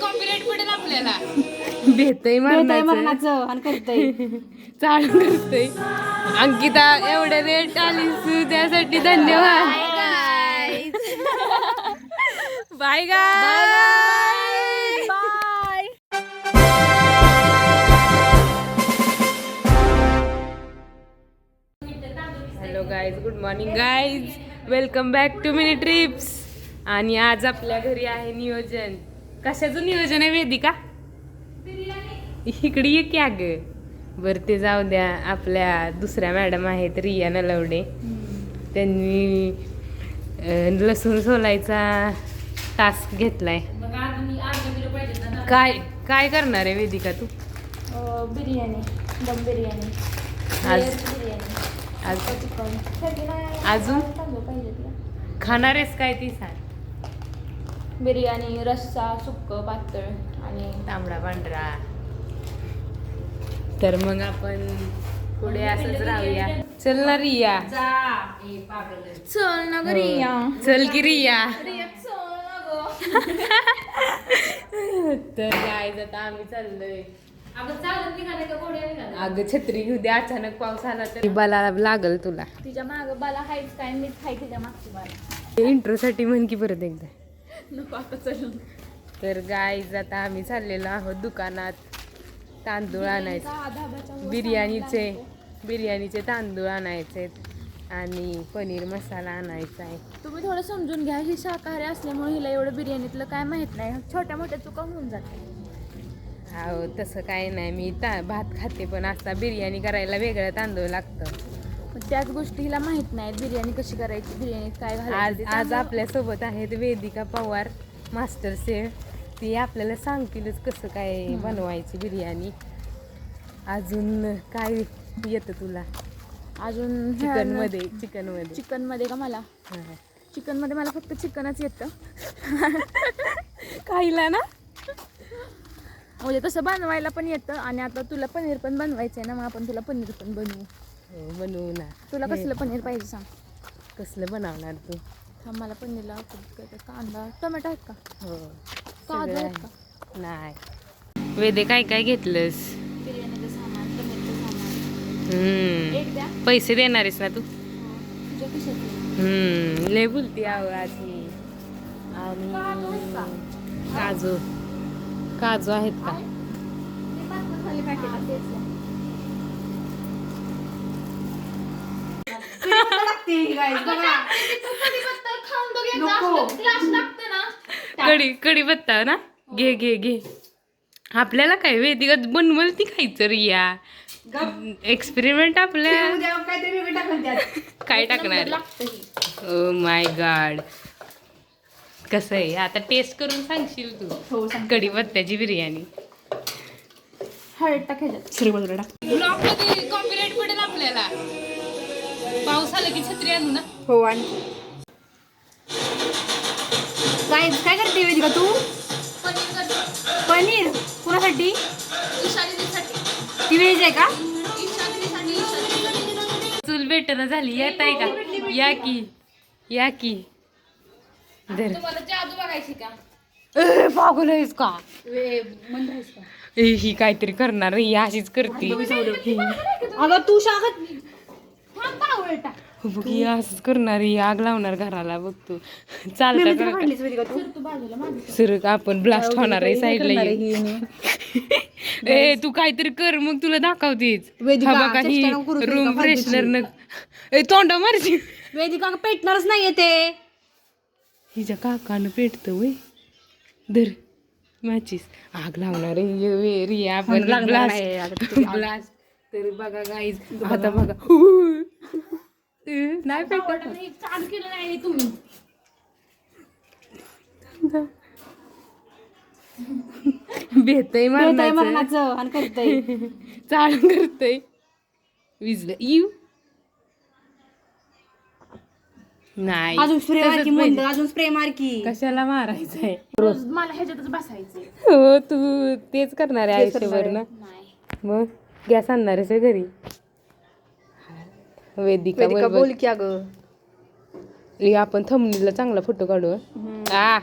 Copyright पडेल आपल्याला. भेटतय मरणाचं आणि करतय चालू करतय. अंकिता एवढ्या लेट आलीस त्यासाठी धन्यवाद. Bye guy bye. Hello guys, good morning guys, welcome back to mini trips. आणि आज आपल्या घरी आहे नियोजन. कशाचं नियोजन आहे वेदिका? इकडे ये क्या ग. बरं ते जाऊ द्या. आपल्या दुसऱ्या मॅडम आहेत रिया नलवडे, त्यांनी लसूण सोलायचा टास्क घेतलाय. काय काय करणार आहे वेदिका तू? बिर्याणी, दम बिर्याणी, अजून खाणार आहेस काय ती सांग. बिर्याणी, रस्सा, सुक्क, पातळ आणि तांबडा पांढरा. तर मग आपण पुढे असंच राहूया. चल ना रिया, चल ना ग रिया, चल की रिया. चल ना तर काय आता आम्ही चाललोय. अगं छत्री घेऊ दे, अचानक पाऊस आला तर बाला लागल तुला. तिच्या माग बाला हायच काय, मीच हाय तिच्या मागची बाला. इंट्रो साठी म्हण की परत एकदा. नको आता चल. तर गाईज आता आम्ही चाललेलो आहोत दुकानात. तांदूळ आणायचे, बिर्याणीचे तांदूळ आणायचे आणि पनीर मसाला आणायचा आहे. तुम्ही थोडं समजून घ्या, ही शाकाहारी असल्यामुळे हिला एवढं बिर्याणीतलं काय माहित नाही. छोट्या मोठ्या चुका होऊन जाते. हो तसं काय नाही, मी भात खाते पण आता बिर्याणी करायला वेगळं तांदूळ लागतं. त्याच गोष्टी हिला माहित नाहीत. बिर्याणी कशी करायची, बिर्याणीत काय घालायचं. आज आपल्यासोबत आहेत वेदिका पवार, मास्टर शेफ. ती आपल्याला सांगतीलच कसं काय बनवायची बिर्याणी. अजून काय येतं तुला? अजून चिकनमध्ये का मला चिकनमध्ये मला फक्त चिकनच येतं. खायला ना म्हणजे तसं बनवायला पण येतं. आणि आता तुला पनीर पण बनवायचं आहे ना, मग आपण तुला पनीर पण बनवू ना. तुला कसलं पनीर पाहिजे सांग. कसलं बनवणार तू? मला पनीरला कांदा टोमॅटो आहेत का? हो. काजू आहेत का? नाही. वेदे काय काय घेतलंस? बिर्याणीचं सामान, पनीरचं सामान. एक द्या. पैसे देणार आहेस ना तू? तुझ्या खिशात. लय बोलती आज मी. आणि काजू काजू आहेत का? कढीपत्ता ना, घे घे घे. आपल्याला काय वेदिका बनवल ती खायचं रिया. एक्सपेरिमेंट आपल्या काय टाकणार? ओ माय गॉड, कसं आहे आता टेस्ट करून सांगशील तू? कढीपत्त्याची बिर्याणी. हळद टाकायचं. कॉपीराइट पडेल आपल्याला. पाऊस आला की छत्री आणू ना. हो. आणि काय करते वेदिका तू? पनीर कुणासाठी? ती व्हेज आहे का? चूल भेटना झाली. येत आहे का? या की या की. तुम्हाला जादू बघायची का? पागल आहेस का? म्हणतेस का? ही काहीतरी करणार ही अशीच करते. अगं तू शागत बघ ही असंच करणार, ही आग लावणार घराला. बघ तू चालता सर आपण ब्लास्ट होणार आहे साईडला. ए तू काहीतरी कर मग तुला दाखवतेच. बघा ही रूम फ्रेशनर न तोंडा मारची. वेदिका पेटणारच नाहीये ते. हिच्या काकानं पेटतं वय. धर मॅचीस. आग लावणार आहे रिया आपण ब्लास्ट. तर बघा गाईज आता बघा नाही पेटत. चालू केलं नाही तुम्ही. भेटतय मरणाचं आणि करतय चालू करतय. विजलं यू नाही. अजून स्प्रे मार की. कशाला मारायचंय? मला ह्याच्यातच बसायचंय. हो तू तेच करणार आहे आयुष्यभर ना. मग गॅस आणणार आहेस घरी? वेदिका बोल की. अगं हे आपण थंबनेलला चांगला फोटो काढू हं.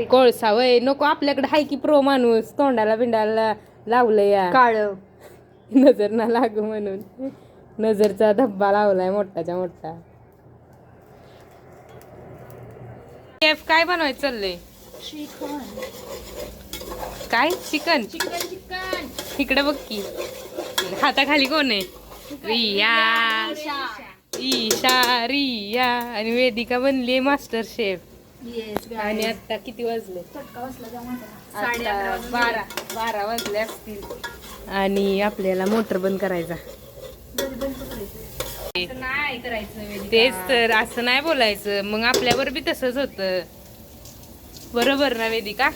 कोळसा वय नको, आपल्याकडे हाय की प्रो माणूस तोंडाला बिंडाला लावलं या काळ नजर ना लागू म्हणून नजरचा धब्बा लावलाय मोठाच्या मोठा. शेफ काय बनवायचं चाललंय? काय चिकन? चिकन इकडे बघ की हाताखाली कोण आहे? रिया, ईशा, रिया आणि वेदिका बनली मास्टर शेफ. आणि आता किती वाजले? आता 12 वाजले असतील. आणि आपल्याला मोटर बंद करायचा. नाही करायचं तेच तर, असं नाही बोलायचं, मग आपल्यावर बी तसंच होतं. बरोबर ना वेदिका?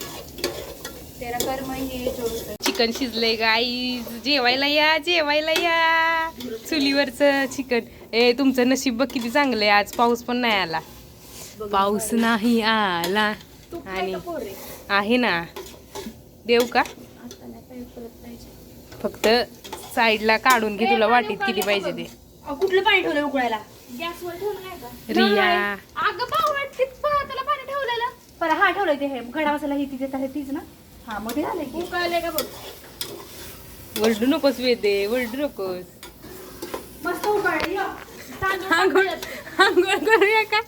चिकन शिजलंय गाईज, जेवायला या जेवायला या. चुलीवरचं चिकन. तुमचं नशीब बघ किती चांगलंय, आज पाऊस पण नाही आला. पाऊस नाही आला आणि आहे ना. देऊ का? फक्त साईडला काढून घे, तुला वाटीत किती पाहिजे ते. कुठलं पाणी ठेवलं उकळायला? गॅसवर ठेवलं नाही का? रिया अगं त्याला पाणी ठेवलेलं. पर हा ठेवलंय ते हे गडा मसाला ही तिथे आहे तीच ना. हा मग ते झालंय की उकळलंय का बघ. वरडू नकोस वेदे, वरडू नकोस. मस्त उकळलं. आंघोळ करूया का?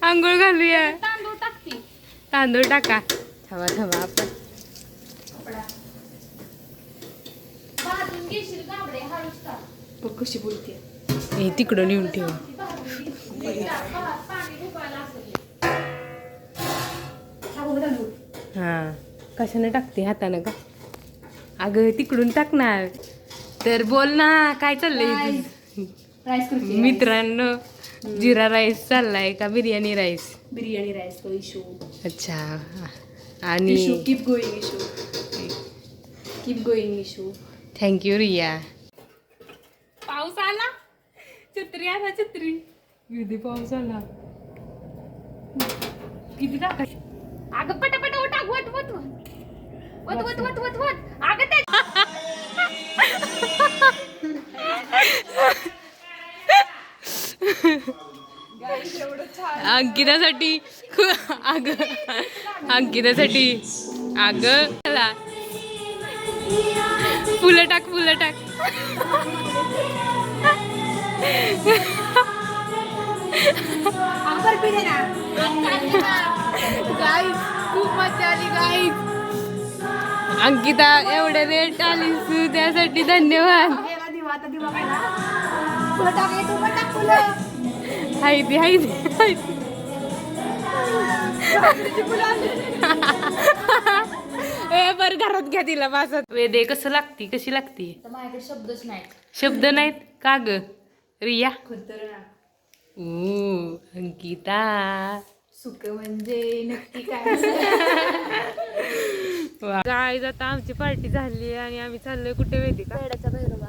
आंघोळ घालूया. तांदूळ टाकती. तांदूळ टाका. थांबा थांबा आपण भाजून घेशील गावडे हळूच टाक. बघ कशी बोलते. हे तिकडं नेऊन ठेव. हा कशाने टाकते? हातानं का? अगं तिकडून टाकणार तर बोल ना. काय चाललंय मित्रांनो? जिरा राईस चाललाय का बिर्याणी राईस? बिर्याणी राईस तो इशू. अच्छा. आणि keep going Ishu. Keep going Ishu. Thank you Riya. पाऊस आला. छत्री आला छत्री. किती पाऊस आला. किती टाका. अगं पटापट टाक. वट वट वट वट वट वट वट. अगं ते अंकितासाठी अंकितासाठी चला फुलं टाक फुलं टाक. गाईस खूप मजा आली गाईस. अंकिता एवढ्या लेट आलीस त्यासाठी धन्यवाद. हाय ती हाय ती. बर घरात घ्या तिला बासात. वेदे कसं लागती? कशी लागती? माझ्याकडे शब्दच नाही. शब्द नाहीत का ग रिया? अंकिता सुख म्हणजे नक्की काय? गाईज आता आमची पार्टी झाली आणि आम्ही चाललोय कुठे वेदी का? पेड्याचा भैरोबा.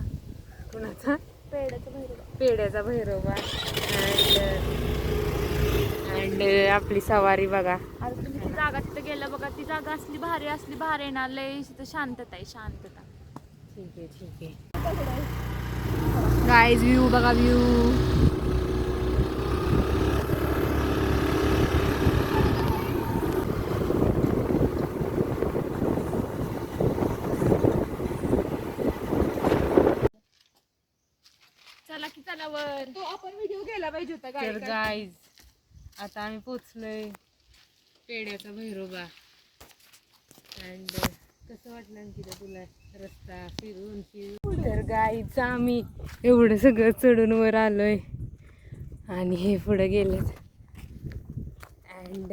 कुणाचा? पेड्याचा भैरोबा. पेड्याचा भैरोबा. अँड आपली सवारी बघा. आता तुम्ही ती जागा तिथं गेलं बघा. ती जागा असली भारी ना. लय तिथं शांतता आहे शांतता. ठीक आहे. गाईज व्ह्यू बघा व्ह्यू. चला की चलावर तो आपण व्हिडिओ गेला पाहिजे होता. तर गाईज आता आम्ही पोचलोय पेड्याचा भैरोबा. अँड कसं वाटलं अंकिता तुला रस्ता फिरून? तर गाईच आम्ही एवढं सगळं चढून वर आलोय आणि हे पुढे गेलेत. अँड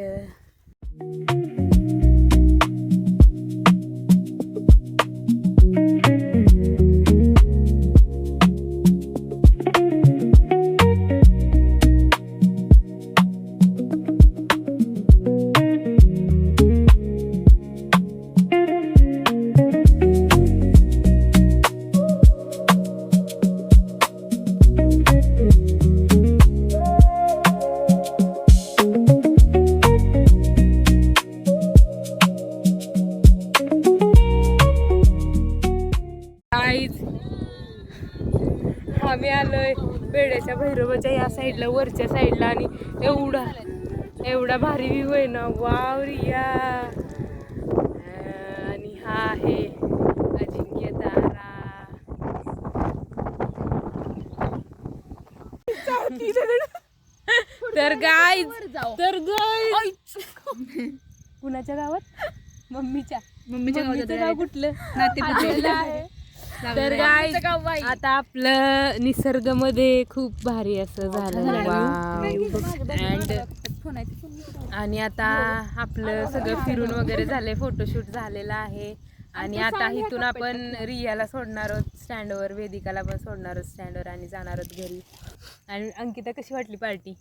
वेड्याच्या भैरवाच्या या साईडला वरच्या साईडला आणि एवढा भारी व्ह्यू आहे ना. वाव रिया. आणि हा आहे अजिंक्य तारा. तर गाईज कुणाच्या गावात? मम्मीच्या गाव कुठलं? आलेलं आहे. तर गाईज आता आपलं निसर्गामध्ये खूप भारी असं झालं. आणि आता आपलं सगळं फिरून वगैरे झालंय, फोटोशूट झालेला आहे. आणि आता इथून आपण रियाला सोडणार आहोत स्टँडवर, वेदिकाला पण सोडणार आहोत स्टँडवर आणि जाणार आहोत घरी. आणि अंकिता कशी वाटली पार्टी?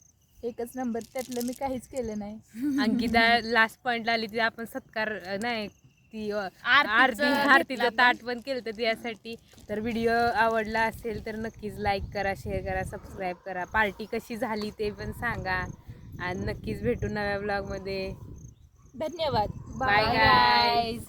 एकच नंबर. त्यातलं मी काहीच केलं नाही. अंकिता लास्ट पॉइंटला आली ती आपण सत्कार नाही ती आरतीचं ताट पण केलं तर त्यासाठी. तर व्हिडिओ आवडला असेल तर नक्कीच लाईक करा, शेअर करा, सबस्क्राईब करा. पार्टी कशी झाली ते पण सांगा आणि नक्कीच भेटू नव्या ब्लॉगमध्ये. धन्यवाद. Bye guys.